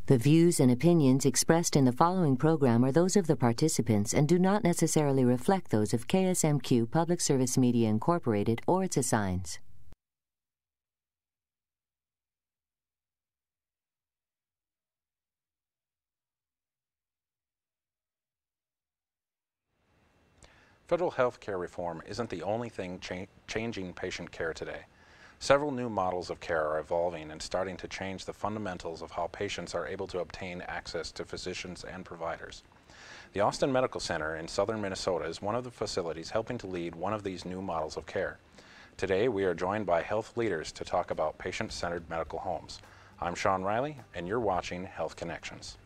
The views and opinions expressed in the following program are those of the participants and do not necessarily reflect those of KSMQ Public Service Media Incorporated or its assigns. Federal health care reform isn't the only thing changing patient care today. Several new models of care are evolving and starting to change the fundamentals of how patients are able to obtain access to physicians and providers. The Austin Medical Center in southern Minnesota is one of the facilities helping to lead one of these new models of care. Today, we are joined by health leaders to talk about patient-centered medical homes. I'm Sean Riley, and you're watching Health Connections.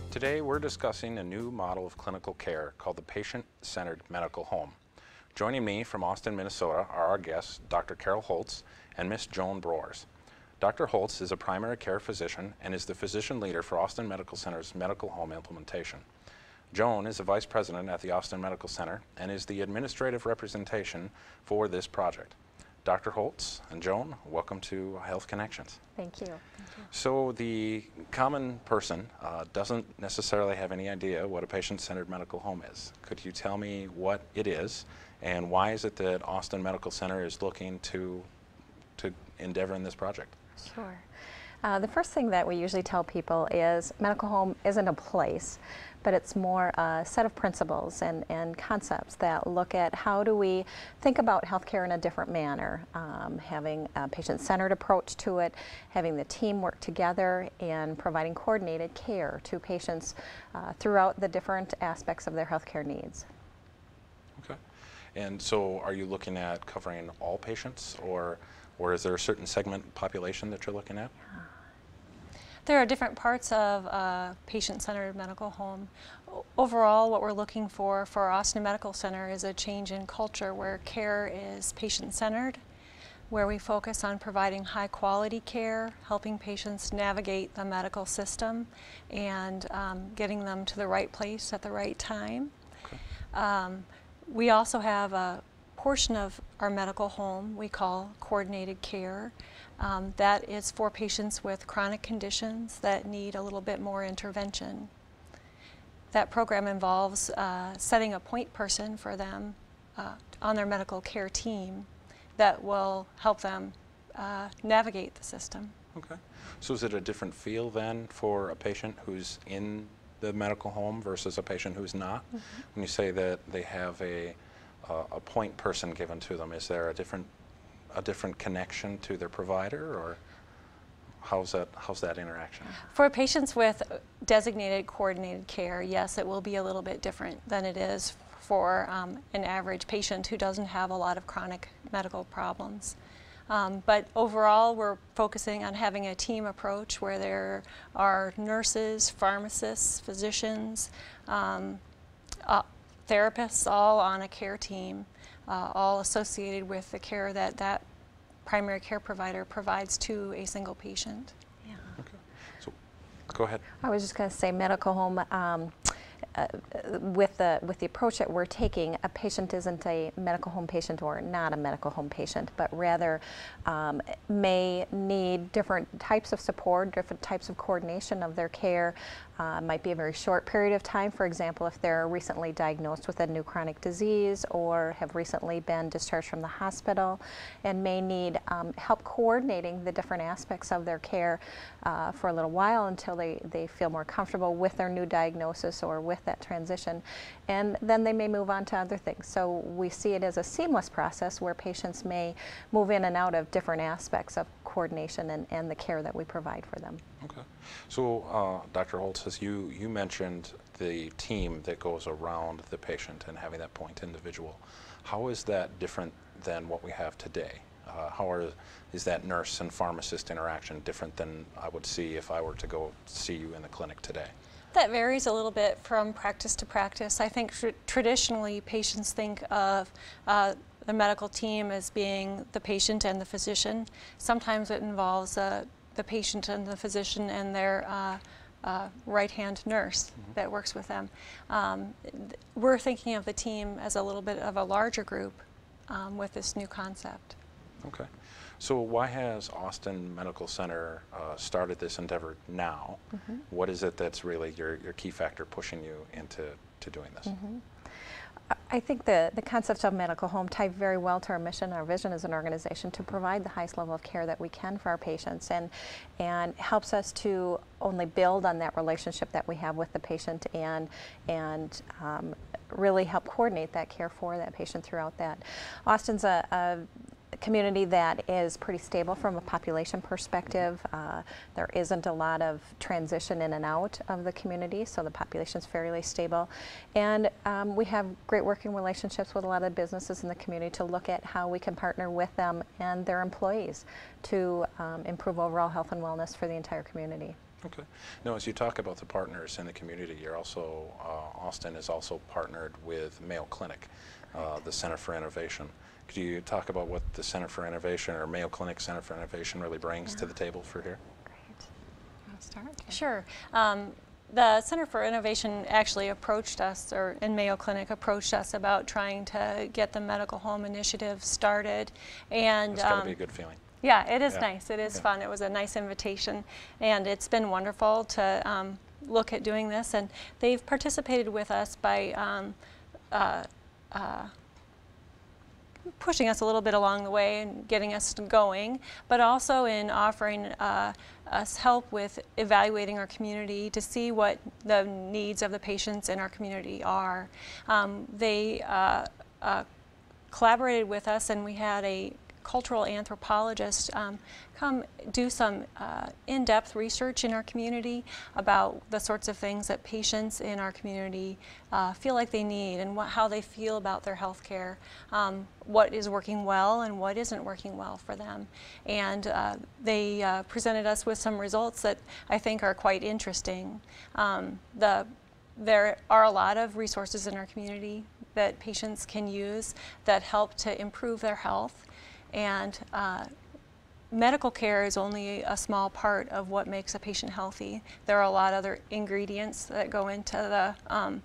Today, we're discussing a new model of clinical care called the patient-centered medical home. Joining me from Austin, Minnesota are our guests, Dr. Carol Holtz and Ms. Joan Broers. Dr. Holtz is a primary care physician and is the physician leader for Austin Medical Center's medical home implementation. Joan is a vice president at the Austin Medical Center and is the administrative representation for this project. Dr. Holtz and Joan, welcome to Health Connections. Thank you. So the common person doesn't necessarily have any idea what a patient-centered medical home is. Could you tell me what it is and why is it that Austin Medical Center is looking to endeavor in this project? Sure. The first thing that we usually tell people is medical home isn't a place, but it's more a set of principles and concepts that look at how do we think about healthcare in a different manner, having a patient-centered approach to it, having the team work together, and providing coordinated care to patients throughout the different aspects of their healthcare needs. Okay. And so are you looking at covering all patients, or is there a certain segment population that you're looking at? There are different parts of a patient-centered medical home. Overall, what we're looking for our Austin Medical Center is a change in culture where care is patient-centered, where we focus on providing high-quality care, helping patients navigate the medical system, and getting them to the right place at the right time. Okay. We also have a portion of our medical home we call coordinated care. That is for patients with chronic conditions that need a little bit more intervention. That program involves setting a point person for them on their medical care team that will help them navigate the system. Okay. So is it a different feel then for a patient who's in the medical home versus a patient who's not? Mm-hmm. When you say that they have a point person given to them, is there a different connection to their provider, or how's that interaction? For patients with designated coordinated care, yes, it will be a little bit different than it is for an average patient who doesn't have a lot of chronic medical problems. But overall, we're focusing on having a team approach where there are nurses, pharmacists, physicians, therapists, all on a care team, all associated with the care that primary care provider provides to a single patient. Yeah. Okay. So, go ahead. I was just going to say medical home, with the approach that we're taking, a patient isn't a medical home patient or not a medical home patient, but rather may need different types of support, different types of coordination of their care. Might be a very short period of time. For example, if they're recently diagnosed with a new chronic disease or have recently been discharged from the hospital and may need help coordinating the different aspects of their care for a little while until they feel more comfortable with their new diagnosis or with that transition. And then they may move on to other things. So we see it as a seamless process where patients may move in and out of different aspects of coordination and the care that we provide for them. Okay. So, Dr. Holtz, as you mentioned the team that goes around the patient and having that point individual. How is that different than what we have today? Is that nurse and pharmacist interaction different than I would see if I were to go see you in the clinic today? That varies a little bit from practice to practice. I think traditionally patients think of the medical team as being the patient and the physician. Sometimes it involves the patient and the physician and their right-hand nurse that works with them. We're thinking of the team as a little bit of a larger group with this new concept. Okay. So why has Austin Medical Center started this endeavor now? What is it that's really your key factor pushing you into doing this? I think the concept of medical home tied very well to our mission, our vision as an organization to provide the highest level of care that we can for our patients, and helps us to only build on that relationship that we have with the patient and really help coordinate that care for that patient throughout that. Austin's a community that is pretty stable from a population perspective. There isn't a lot of transition in and out of the community, so the population's fairly stable. And we have great working relationships with a lot of businesses in the community to look at how we can partner with them and their employees to improve overall health and wellness for the entire community. Okay. Now, as you talk about the partners in the community, you're also, Austin is also partnered with Mayo Clinic, the Center for Innovation. Could you talk about what the Center for Innovation or Mayo Clinic Center for Innovation really brings to the table for here? Great. You want to start? Sure. The Center for Innovation actually approached us, and Mayo Clinic approached us about trying to get the medical home initiative started. And it's got to be a good feeling. Yeah, it is nice. It is fun. It was a nice invitation, and it's been wonderful to look at doing this. And they've participated with us by pushing us a little bit along the way and getting us going, but also in offering us help with evaluating our community to see what the needs of the patients in our community are. They collaborated with us, and we had a cultural anthropologist come do some in-depth research in our community about the sorts of things that patients in our community feel like they need and how they feel about their health care, what is working well and what isn't working well for them. And they presented us with some results that I think are quite interesting. There are a lot of resources in our community that patients can use that help to improve their health. And medical care is only a small part of what makes a patient healthy. There are a lot of other ingredients that go into the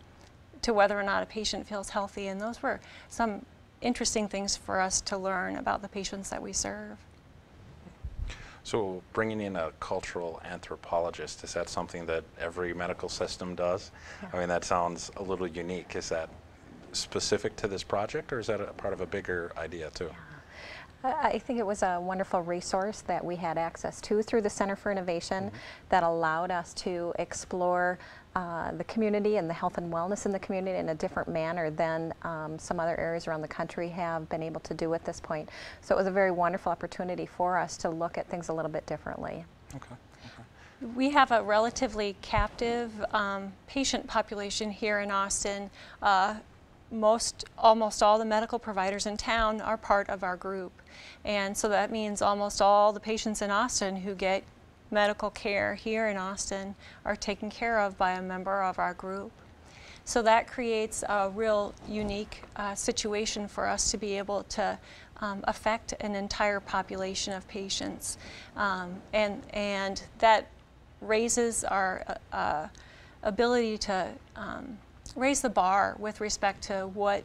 to whether or not a patient feels healthy, and those were some interesting things for us to learn about the patients that we serve. So bringing in a cultural anthropologist, is that something that every medical system does? Yeah. I mean, that sounds a little unique. Is that specific to this project, or is that a part of a bigger idea too? Yeah. I think it was a wonderful resource that we had access to through the Center for Innovation that allowed us to explore the community and the health and wellness in the community in a different manner than some other areas around the country have been able to do at this point. So it was a very wonderful opportunity for us to look at things a little bit differently. Okay. We have a relatively captive patient population here in Austin. Almost all the medical providers in town are part of our group. And so that means almost all the patients in Austin who get medical care here in Austin are taken care of by a member of our group. So that creates a real unique situation for us to be able to affect an entire population of patients. And that raises our ability to raise the bar with respect to what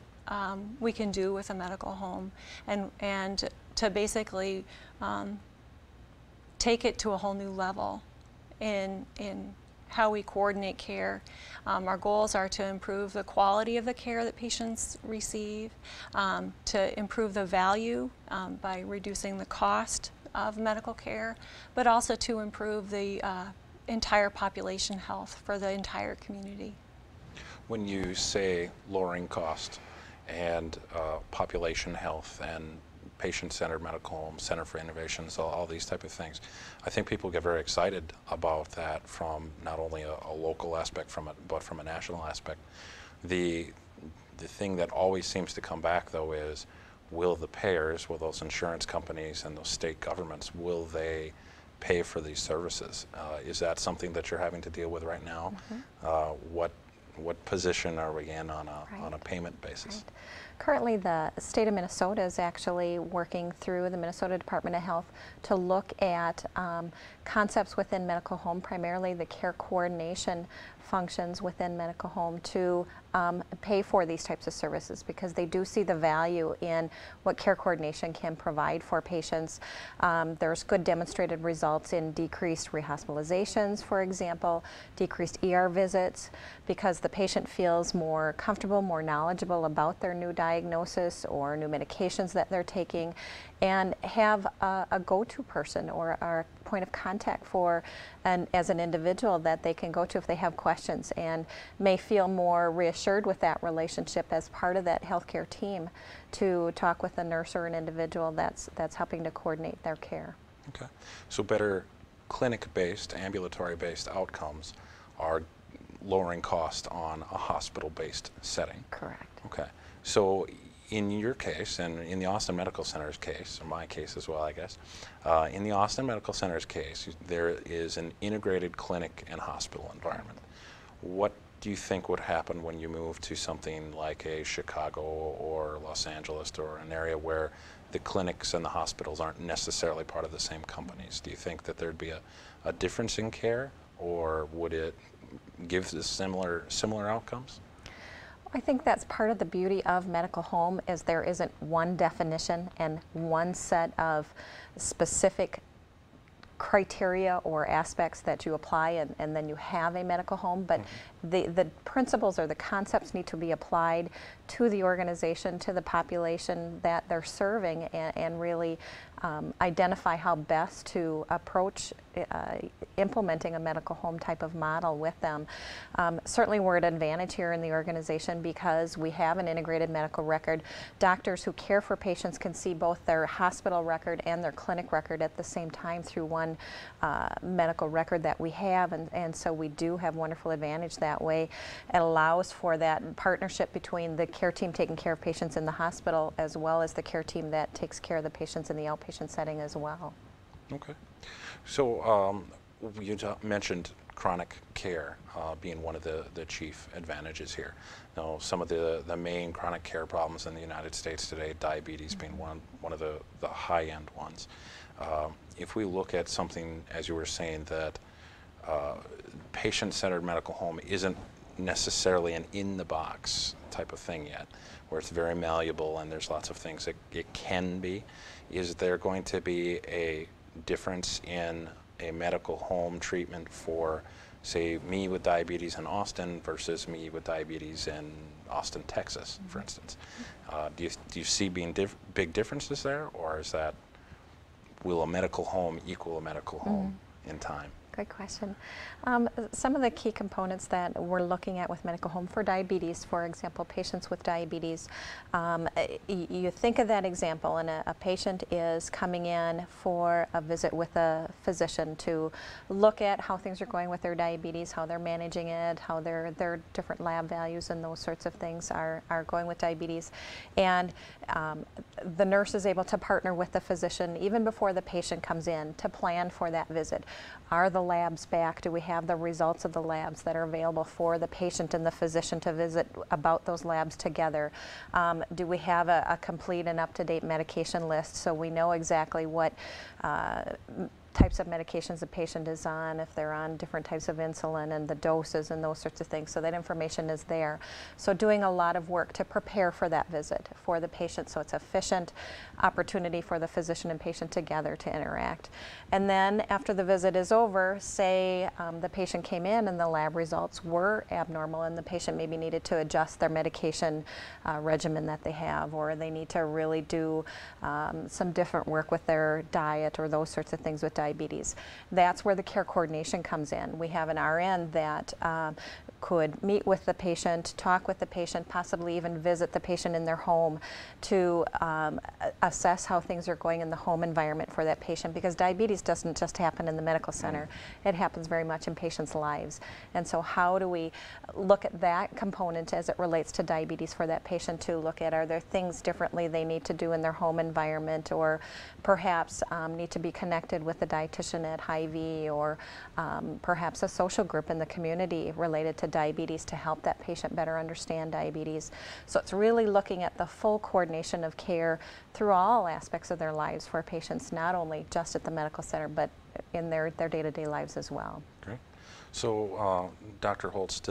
we can do with a medical home, and to basically take it to a whole new level in how we coordinate care. Our goals are to improve the quality of the care that patients receive, to improve the value by reducing the cost of medical care, but also to improve the entire population health for the entire community. When you say lowering cost and population health and patient-centered medical home, Center for Innovation, so all these type of things, I think people get very excited about that from not only a local aspect from it, but from a national aspect. The thing that always seems to come back, though, is will the payers, will those insurance companies and those state governments, will they pay for these services. Is that something that you're having to deal with right now? What position are we in on a payment basis? Right. Currently, the state of Minnesota is actually working through the Minnesota Department of Health to look at concepts within medical home, primarily the care coordination functions within medical home, to pay for these types of services, because they do see the value in what care coordination can provide for patients. There's good demonstrated results in decreased rehospitalizations, for example, decreased ER visits, because the patient feels more comfortable, more knowledgeable about their new diagnosis or new medications that they're taking, and have a go-to person or a point of contact for, as an individual, that they can go to if they have questions, and may feel more reassured with that relationship as part of that healthcare team to talk with a nurse or an individual that's helping to coordinate their care. Okay, so better clinic-based, ambulatory-based outcomes are lowering cost on a hospital-based setting. Correct. Okay, so in your case, and in the Austin Medical Center's case, or my case as well, I guess, in the Austin Medical Center's case, there is an integrated clinic and hospital environment. What do you think would happen when you move to something like a Chicago or Los Angeles, or an area where the clinics and the hospitals aren't necessarily part of the same companies? Do you think that there'd be a difference in care, or would it give the similar outcomes? I think that's part of the beauty of medical home, is there isn't one definition and one set of specific criteria or aspects that you apply, and then you have a medical home, but the principles or the concepts need to be applied to the organization, to the population that they're serving, and really identify how best to approach implementing a medical home type of model with them. Certainly we're at an advantage here in the organization because we have an integrated medical record. Doctors who care for patients can see both their hospital record and their clinic record at the same time through one medical record that we have, and so we do have wonderful advantage that way. It allows for that partnership between the care team taking care of patients in the hospital as well as the care team that takes care of the patients in the outpatient setting as well. Okay. So you mentioned chronic care being one of the chief advantages here. Now, some of the main chronic care problems in the United States today, diabetes being one of the high-end ones. If we look at something, as you were saying, that patient-centered medical home isn't necessarily an in-the-box type of thing yet, where it's very malleable and there's lots of things that it can be, is there going to be a difference in a medical home treatment for, say, me with diabetes in Austin versus me with diabetes in Austin, Texas, for instance? Do you see big differences there, or is that, will a medical home equal a medical home in time? Good question. Some of the key components that we're looking at with medical home for diabetes, for example, patients with diabetes, you think of that example, and a patient is coming in for a visit with a physician to look at how things are going with their diabetes, how they're managing it, how their different lab values and those sorts of things are going with diabetes. And the nurse is able to partner with the physician even before the patient comes in to plan for that visit. Are the labs back? Do we have the results of the labs that are available for the patient and the physician to visit about those labs together? Do we have a complete and up-to-date medication list so we know exactly what types of medications the patient is on, if they're on different types of insulin and the doses and those sorts of things, so that information is there. So doing a lot of work to prepare for that visit for the patient, so it's an efficient opportunity for the physician and patient together to interact. And then after the visit is over, say the patient came in and the lab results were abnormal and the patient maybe needed to adjust their medication regimen that they have, or they need to really do some different work with their diet or those sorts of things with diabetes. That's where the care coordination comes in. We have an RN that could meet with the patient, talk with the patient, possibly even visit the patient in their home to assess how things are going in the home environment for that patient, because diabetes doesn't just happen in the medical center. It happens very much in patients' lives. And so how do we look at that component as it relates to diabetes for that patient, to look at, are there things differently they need to do in their home environment, or perhaps need to be connected with a dietitian at Hy-Vee, or perhaps a social group in the community related to diabetes to help that patient better understand diabetes. So it's really looking at the full coordination of care through all aspects of their lives for patients, not only just at the medical center, but in their day-to-day lives as well. Great. So, Dr. Holtz,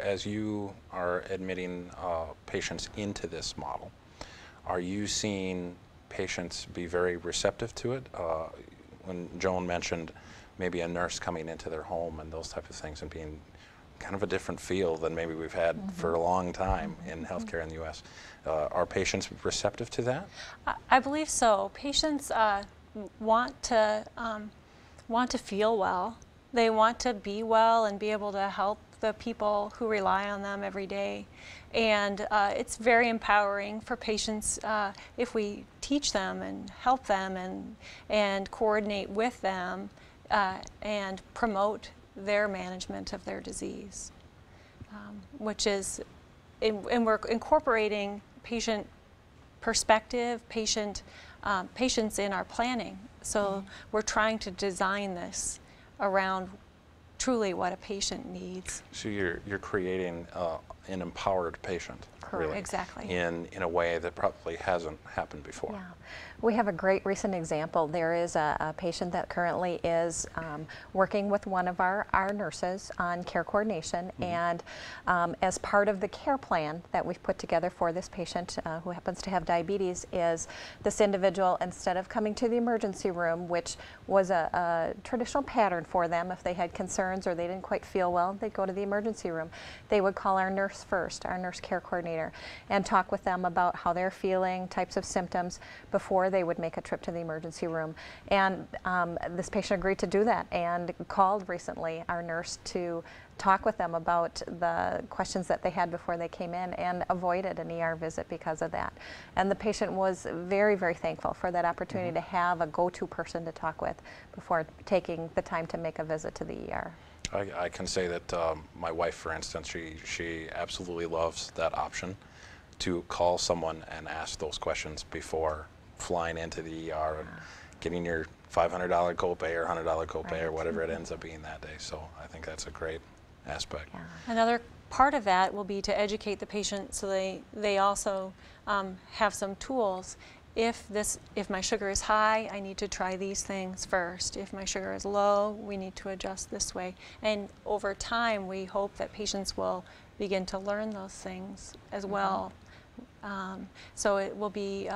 as you are admitting patients into this model, are you seeing patients be very receptive to it? When Joan mentioned maybe a nurse coming into their home and those type of things, and being kind of a different feel than maybe we've had for a long time in healthcare in the U.S. Are patients receptive to that? I believe so. Patients want to feel well. They want to be well and be able to help the people who rely on them every day. And it's very empowering for patients if we teach them and help them and coordinate with them and promote their management of their disease, which is, and we're incorporating patient perspective, patients in our planning. So we're trying to design this around truly what a patient needs. So you're creating an empowered patient, really, exactly, in a way that probably hasn't happened before. Yeah. We have a great recent example. There is a patient that currently is working with one of our nurses on care coordination, and as part of the care plan that we've put together for this patient who happens to have diabetes, is this individual, instead of coming to the emergency room, which was a traditional pattern for them, if they had concerns or they didn't quite feel well, they'd go to the emergency room. They would call our nurse first, our nurse care coordinator, and talk with them about how they're feeling, types of symptoms, before they would make a trip to the emergency room. And this patient agreed to do that and called recently our nurse to talk with them about the questions that they had before they came in, and avoided an ER visit because of that. And the patient was very, very thankful for that opportunity to have a go-to person to talk with before taking the time to make a visit to the ER. I can say that my wife, for instance, she absolutely loves that option, to call someone and ask those questions before flying into the ER and getting your $500 copay or $100 copay or whatever it ends up being that day. So I think that's a great aspect. Yeah. Another part of that will be to educate the patient, so they also have some tools. If my sugar is high, I need to try these things first. If my sugar is low, we need to adjust this way. And over time, we hope that patients will begin to learn those things as well. So it will be,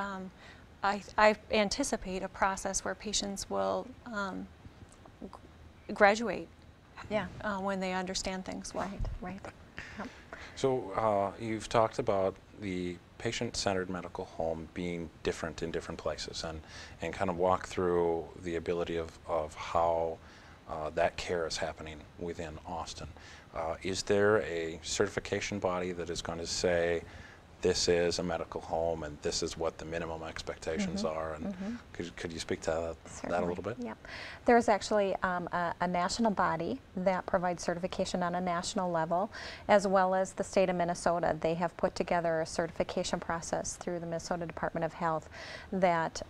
I anticipate a process where patients will graduate when they understand things well. Right. Yep. So you've talked about the patient-centered medical home being different in different places, and kind of walk through the ability of how that care is happening within Austin. Is there a certification body that is going to say, this is a medical home and this is what the minimum expectations are? And could you speak to that a little bit? Yep. There's actually a national body that provides certification on a national level, as well as the state of Minnesota. They have put together a certification process through the Minnesota Department of Health that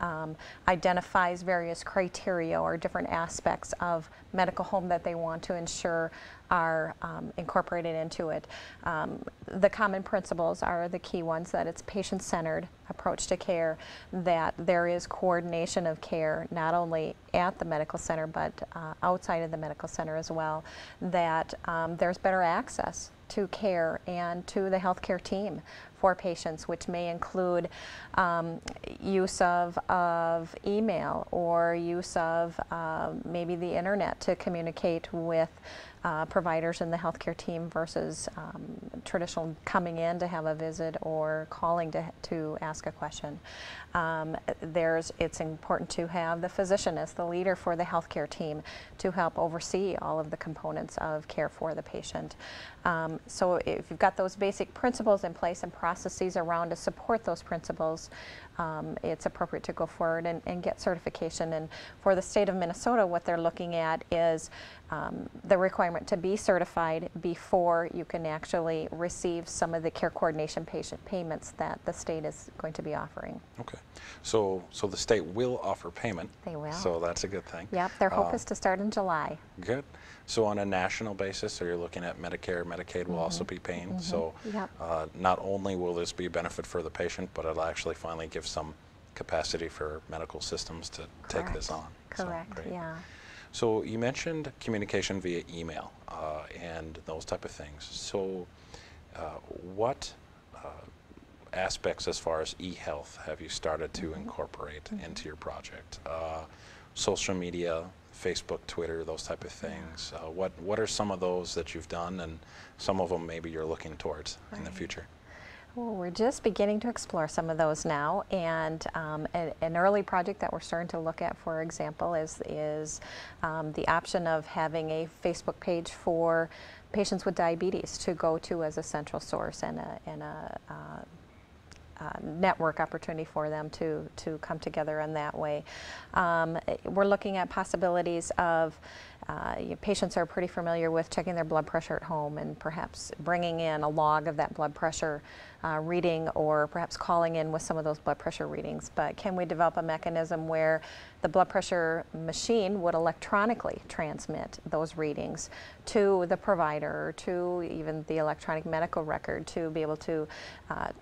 identifies various criteria or different aspects of medical home that they want to ensure are incorporated into it. The common principles are the key ones: that it's patient-centered approach to care, that there is coordination of care not only at the medical center but outside of the medical center as well, that there's better access to care and to the healthcare team for patients, which may include use of email or use of maybe the internet to communicate with providers in the healthcare team versus traditional coming in to have a visit or calling to ask a question. It's important to have the physician as the leader for the healthcare team to help oversee all of the components of care for the patient. So if you've got those basic principles in place and processes around to support those principles, it's appropriate to go forward and get certification. And for the state of Minnesota, what they're looking at is the requirement to be certified before you can actually receive some of the care coordination patient payments that the state is going to be offering. Okay. So the state will offer payment. They will. So that's a good thing. Yep, their hope is to start in July. Good. So on a national basis, so you're looking at Medicare, Medicaid will also be paying. So Yep. Not only will this be a benefit for the patient, but it'll actually finally give some capacity for medical systems to take this on. Correct, So, great. yeah. So you mentioned communication via email and those type of things. So what aspects as far as e-health have you started to incorporate into your project? Social media, Facebook, Twitter, those type of things. What are some of those that you've done, and some of them maybe you're looking towards in the future? Well, we're just beginning to explore some of those now, and an early project that we're starting to look at, for example, is the option of having a Facebook page for patients with diabetes to go to as a central source and a network opportunity for them to come together in that way. We're looking at possibilities of patients are pretty familiar with checking their blood pressure at home and perhaps bringing in a log of that blood pressure reading, or perhaps calling in with some of those blood pressure readings. But can we develop a mechanism where the blood pressure machine would electronically transmit those readings to the provider, or to even the electronic medical record, to be able to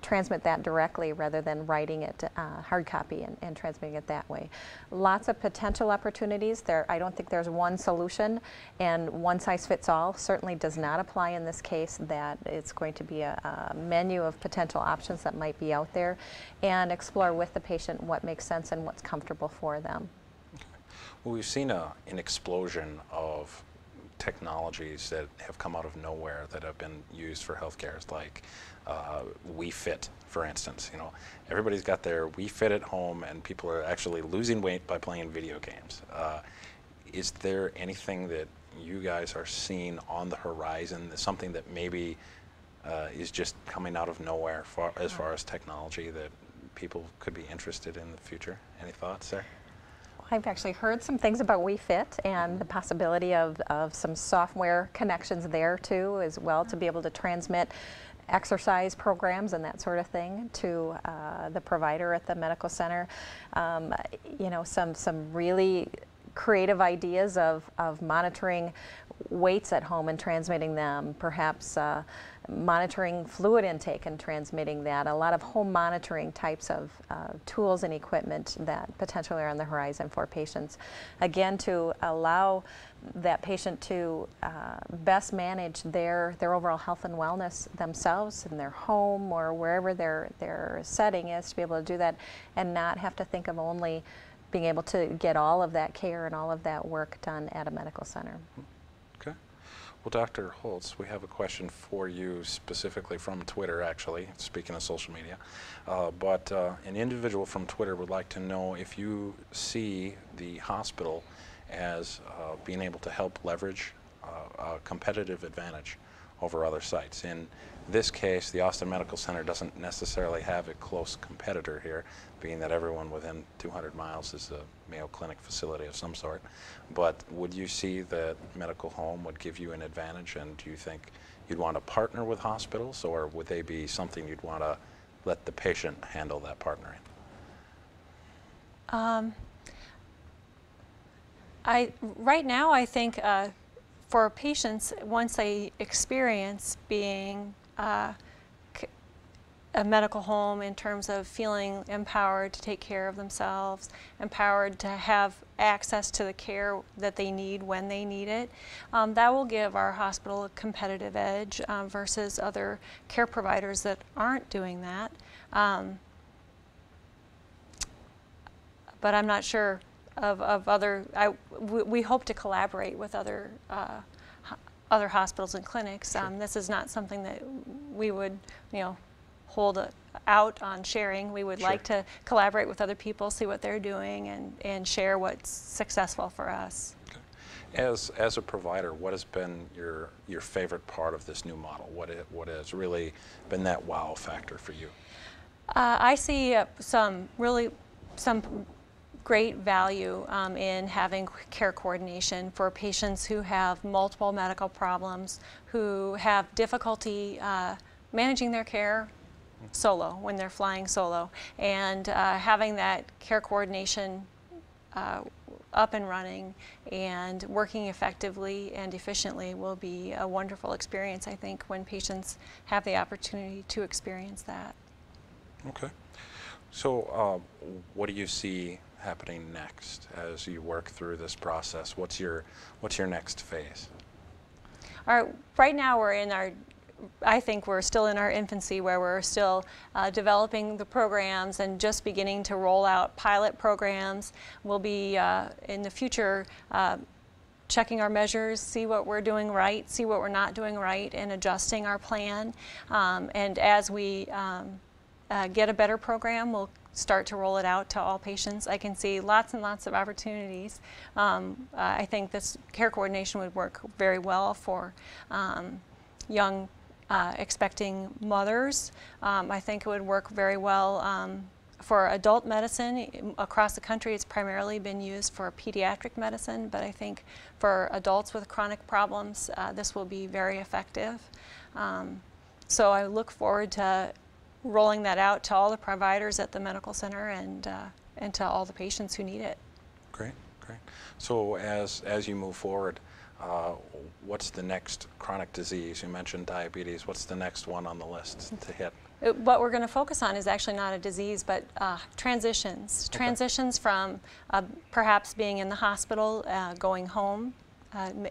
transmit that directly rather than writing it hard copy and transmitting it that way. Lots of potential opportunities there. I don't think there's one solution and one size fits all. Certainly does not apply in this case, that it's going to be a menu of potential options that might be out there, and explore with the patient what makes sense and what's comfortable for them. Okay. Well, we've seen an explosion of technologies that have come out of nowhere that have been used for healthcare, like Wii Fit, for instance. You know, everybody's got their Wii Fit at home, and people are actually losing weight by playing video games. Is there anything that you guys are seeing on the horizon, something that maybe is just coming out of nowhere as far as technology that people could be interested in the future? Any thoughts there? I've actually heard some things about Wii Fit and the possibility of some software connections there too, as well, to be able to transmit exercise programs and that sort of thing to the provider at the medical center. You know, some really creative ideas of monitoring weights at home and transmitting them, perhaps monitoring fluid intake and transmitting that. A lot of home monitoring types of tools and equipment that potentially are on the horizon for patients. Again, to allow that patient to best manage their overall health and wellness themselves in their home or wherever their setting is, to be able to do that and not have to think of only being able to get all of that care and all of that work done at a medical center. Okay. Well, Dr. Holtz, we have a question for you specifically from Twitter, actually, speaking of social media. But an individual from Twitter would like to know if you see the hospital as being able to help leverage a competitive advantage over other sites. In this case, the Austin Medical Center doesn't necessarily have a close competitor here, being that everyone within 200 miles is a Mayo Clinic facility of some sort. But would you see that medical home would give you an advantage, and do you think you'd want to partner with hospitals, or would they be something you'd want to let the patient handle that partnering? Right now, I think for patients, once they experience being a medical home in terms of feeling empowered to take care of themselves, empowered to have access to the care that they need when they need it, that will give our hospital a competitive edge versus other care providers that aren't doing that. But I'm not sure of other, we hope to collaborate with other hospitals and clinics. Sure. This is not something that we would, hold out on sharing. We would like to collaborate with other people, see what they're doing, and share what's successful for us. Okay. As a provider, what has been your favorite part of this new model? What has really been that wow factor for you? I see some great value in having care coordination for patients who have multiple medical problems, who have difficulty managing their care solo when they're flying solo, and having that care coordination up and running and working effectively and efficiently will be a wonderful experience, I think, when patients have the opportunity to experience that. Okay. So what do you see happening next as you work through this process? What's your next phase? Right now I think we're still in our infancy, where we're still developing the programs and just beginning to roll out pilot programs. We'll be in the future checking our measures, see what we're doing right, see what we're not doing right, and adjusting our plan. And as we get a better program, we'll start to roll it out to all patients. I can see lots and lots of opportunities. I think this care coordination would work very well for young expecting mothers. I think it would work very well for adult medicine. Across the country, it's primarily been used for pediatric medicine, but I think for adults with chronic problems, this will be very effective. So I look forward to rolling that out to all the providers at the medical center and to all the patients who need it. Great, great. So as you move forward, what's the next chronic disease? You mentioned diabetes. What's the next one on the list to hit? What we're going to focus on is actually not a disease, but transitions. Okay. Transitions from perhaps being in the hospital, going home,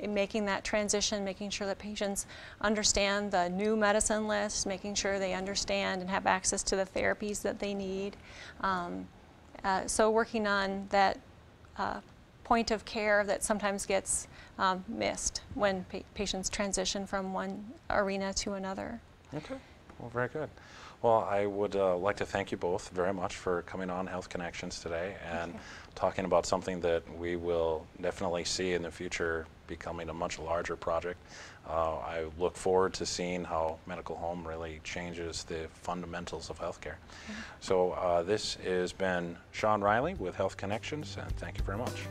making that transition, making sure that patients understand the new medicine list, making sure they understand and have access to the therapies that they need. So working on that point of care that sometimes gets missed when patients transition from one arena to another. Okay, well, very good. Well, I would like to thank you both very much for coming on Health Connections today and talking about something that we will definitely see in the future becoming a much larger project. I look forward to seeing how medical home really changes the fundamentals of healthcare. So this has been Sean Riley with Health Connections, and thank you very much.